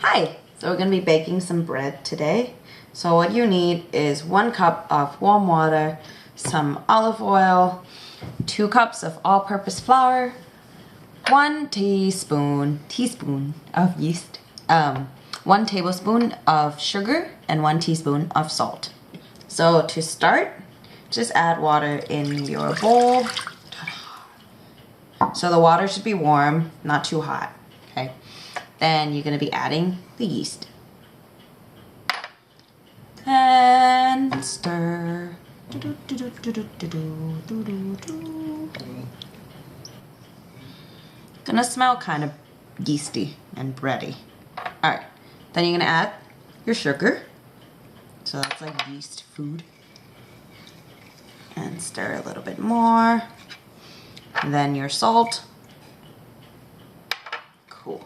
Hi, so we're going to be baking some bread today. So what you need is 1 cup of warm water, some olive oil, 2 cups of all-purpose flour, 1 teaspoon of yeast, 1 tablespoon of sugar, and 1 teaspoon of salt. So to start, just add water in your bowl. So the water should be warm, not too hot, okay? Then you're going to be adding the yeast. And stir. Gonna smell kind of yeasty and bready. Alright, then you're gonna add your sugar. So that's like yeast food. And stir a little bit more. And then your salt. Cool.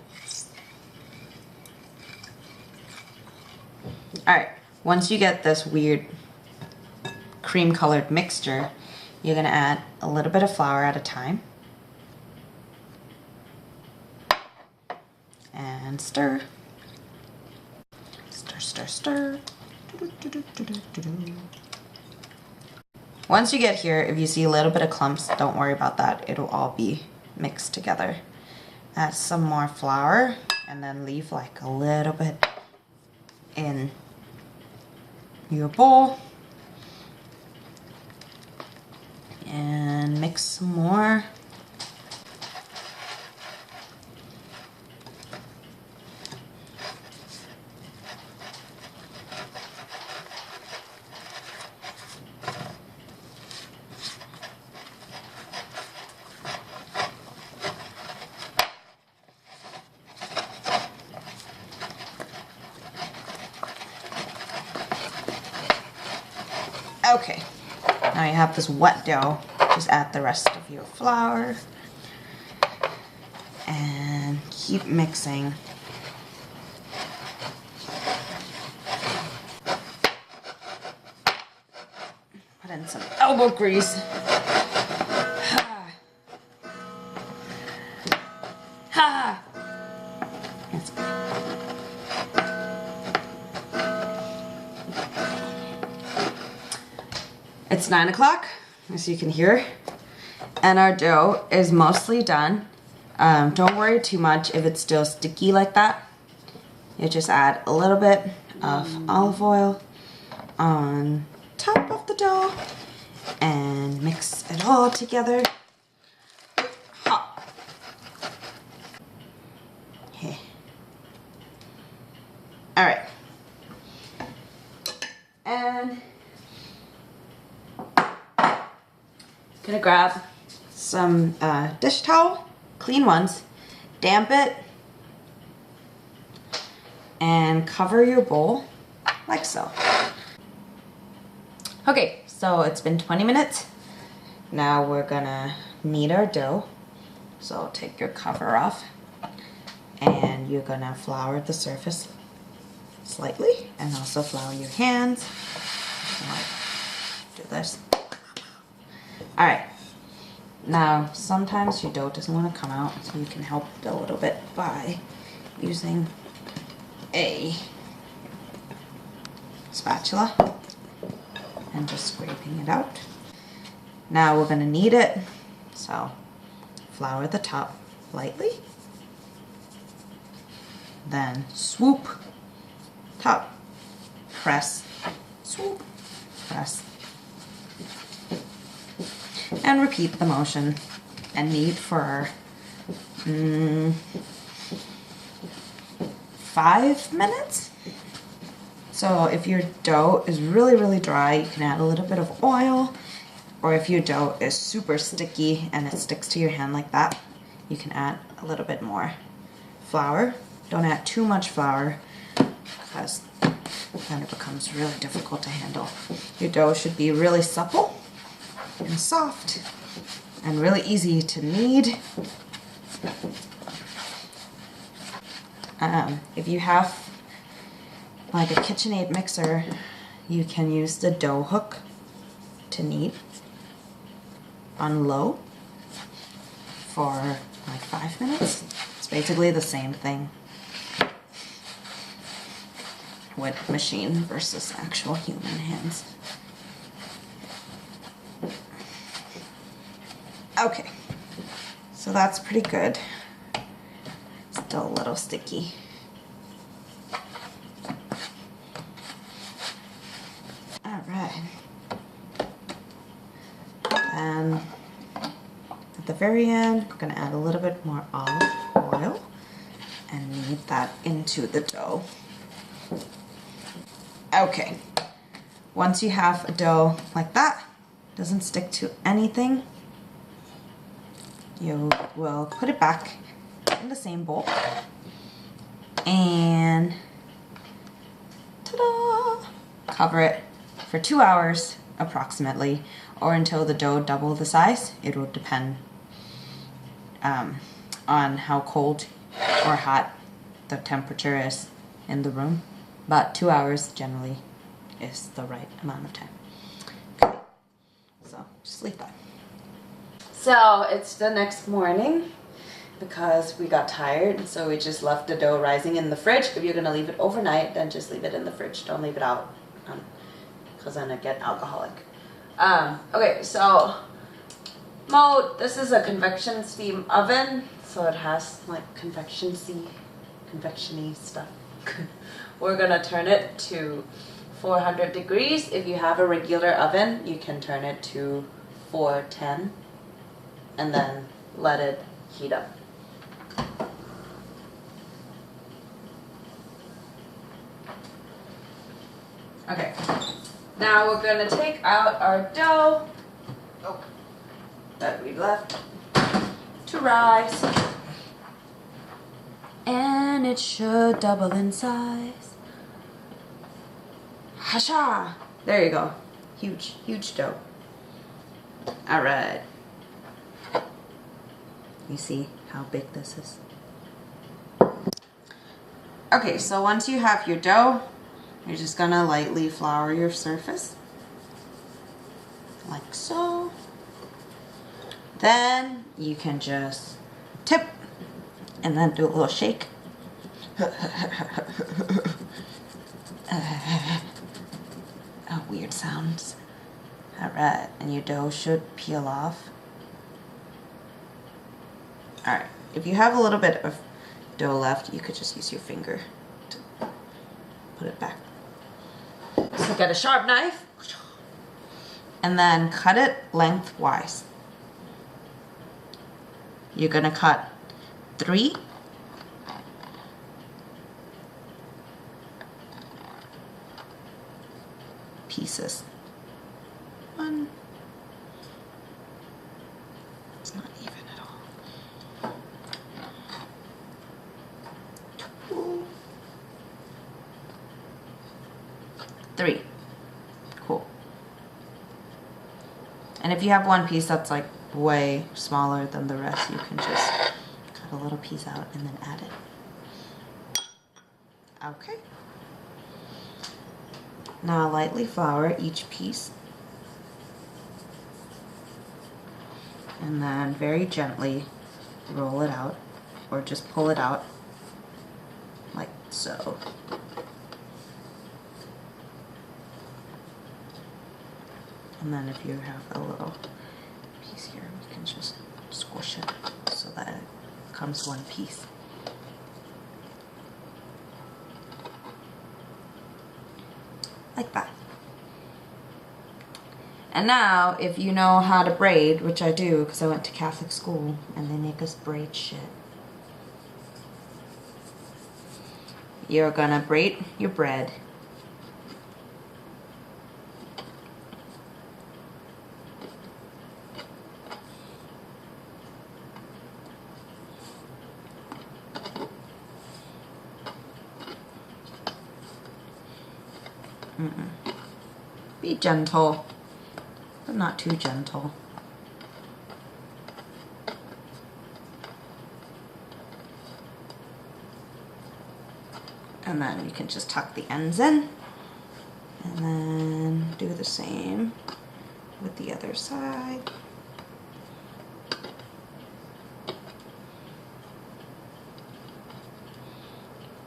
Alright, once you get this weird cream colored mixture, you're gonna add a little bit of flour at a time. And stir. Stir, stir, stir. Once you get here, if you see a little bit of clumps, don't worry about that. It'll all be mixed together. Add some more flour and then leave like a little bit in your bowl. And mix some more. Okay, now you have this wet dough. Just add the rest of your flour and keep mixing. Put in some elbow grease. Ha. Ha. That's good. It's 9 o'clock, as you can hear, and our dough is mostly done. Don't worry too much if it's still sticky like that. You just add a little bit of olive oil on top of the dough and mix it all together. Hot. Okay. All right. And gonna grab some dish towel, clean ones, damp it, and cover your bowl like so. Okay, so it's been 20 minutes. Now we're gonna knead our dough. So take your cover off and you're gonna flour the surface slightly and also flour your hands. So do this. Alright, now sometimes your dough doesn't want to come out, so you can help it a little bit by using a spatula and just scraping it out. Now we're going to knead it, so flour the top lightly, then swoop, top, press, swoop, press, and repeat the motion and knead for 5 minutes. So if your dough is really dry, you can add a little bit of oil, or if your dough is super sticky and it sticks to your hand like that, you can add a little bit more flour. Don't add too much flour because then it becomes really difficult to handle. Your dough should be really supple and soft and really easy to knead. If you have like a KitchenAid mixer, you can use the dough hook to knead on low for like 5 minutes. It's basically the same thing. with machine versus actual human hands. Okay, so that's pretty good. Still a little sticky. All right. And at the very end, we're gonna add a little bit more olive oil and knead that into the dough. Okay, once you have a dough like that, doesn't stick to anything, you will put it back in the same bowl and ta-da! Cover it for 2 hours approximately, or until the dough double the size. It will depend on how cold or hot the temperature is in the room, but 2 hours generally is the right amount of time. Okay, so just leave that. So it's the next morning because we got tired, so we just left the dough rising in the fridge. If you're gonna leave it overnight, then just leave it in the fridge. Don't leave it out, because then it get alcoholic. Okay, so mode, this is a convection steam oven, so it has like confectiony stuff. We're gonna turn it to 400 degrees. If you have a regular oven, you can turn it to 410 and then let it heat up. Okay, now we're gonna take out our dough that we left to rise, and it should double in size. Hasha! There you go. Huge, huge dough. All right. You see how big this is? Okay, so once you have your dough, you're just gonna lightly flour your surface, like so. Then you can just tip and then do a little shake. Oh, weird sounds. All right, and your dough should peel off. All right, if you have a little bit of dough left, you could just use your finger to put it back. So get a sharp knife and then cut it lengthwise. You're gonna cut 3 pieces. 1. It's not even at all. 2. 3. Cool. And if you have one piece that's like way smaller than the rest, you can just cut a little piece out and then add it. Okay. Now lightly flour each piece and then very gently roll it out, or just pull it out like so. And then if you have a little piece here, you can just squish it so that it becomes one piece. Like that. And now, if you know how to braid, which I do because I went to Catholic school and they make us braid shit, you're gonna braid your bread. Be gentle, but not too gentle. And then you can just tuck the ends in, and then do the same with the other side.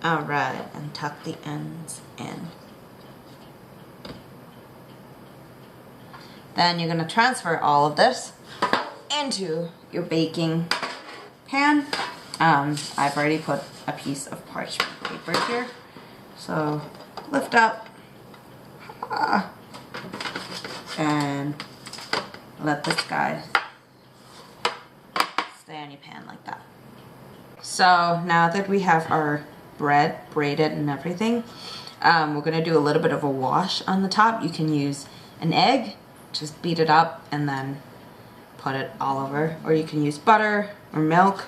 Alright, and tuck the ends in. Then you're going to transfer all of this into your baking pan. I've already put a piece of parchment paper here. So lift up and let this guy stay on your pan like that. So now that we have our bread braided and everything, we're going to do a little bit of a wash on the top. You can use an egg, just beat it up and then put it all over, or you can use butter or milk.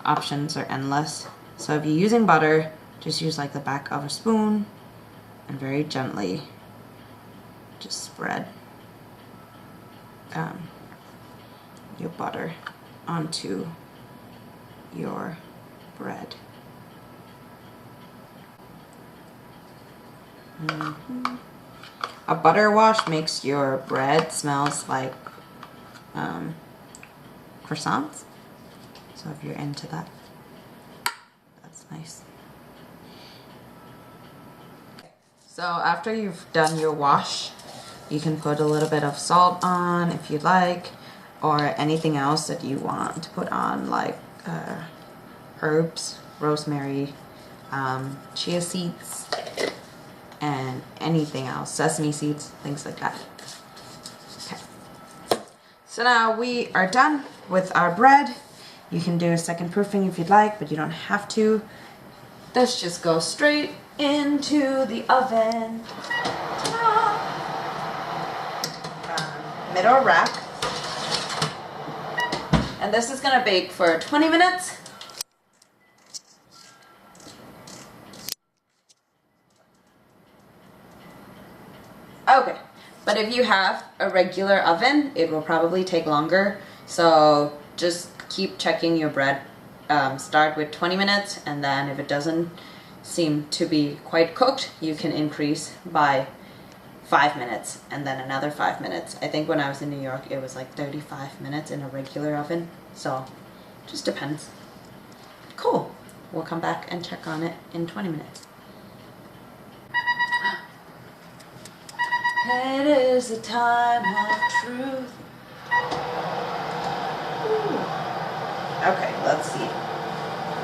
Options are endless. So if you're using butter, just use like the back of a spoon and very gently just spread your butter onto your bread. A butter wash makes your bread smells like croissants. So if you're into that, that's nice. So after you've done your wash, you can put a little bit of salt on if you like, or anything else that you want to put on, like herbs, rosemary, chia seeds, and anything else, sesame seeds, things like that. Okay. So now we are done with our bread. You can do a second proofing if you'd like, but you don't have to. This just goes straight into the oven. Middle rack. And this is gonna bake for 20 minutes. Okay, but if you have a regular oven, it will probably take longer. So just keep checking your bread. Start with 20 minutes, and then if it doesn't seem to be quite cooked, you can increase by 5 minutes and then another 5 minutes. I think when I was in New York, it was like 35 minutes in a regular oven. So just depends. Cool. We'll come back and check on it in 20 minutes. It is the time of truth. Ooh. Okay, let's see.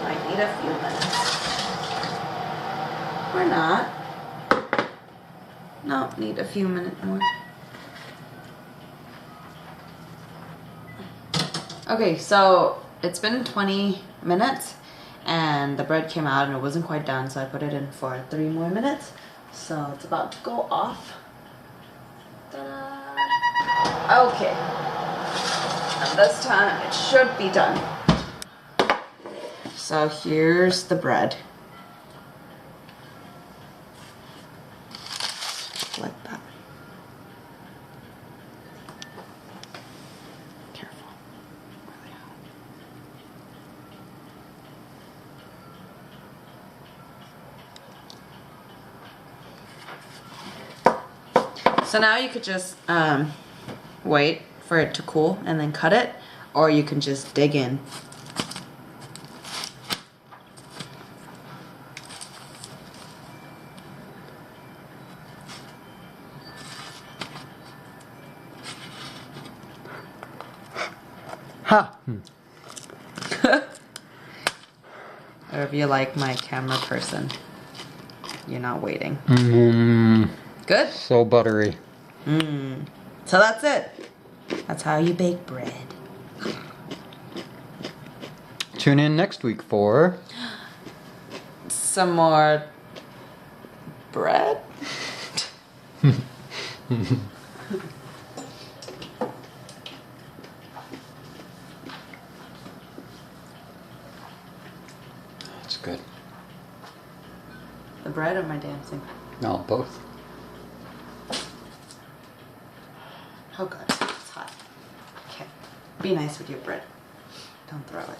Might need a few minutes. Or not. No, need a few minutes more. Okay, so it's been 20 minutes and the bread came out and it wasn't quite done, so I put it in for 3 more minutes. So it's about to go off. Ta-da. Okay. And this time it should be done. So here's the bread. Like that. Careful. Really. So now you could just wait for it to cool and then cut it, or you can just dig in. Ha! Or if you're like my camera person, you're not waiting. Good? So buttery. So that's it. That's how you bake bread. Tune in next week for Some more bread? That's good. The bread or my dancing? No, both. Oh god, it's hot. Okay. Be nice with your bread. Don't throw it.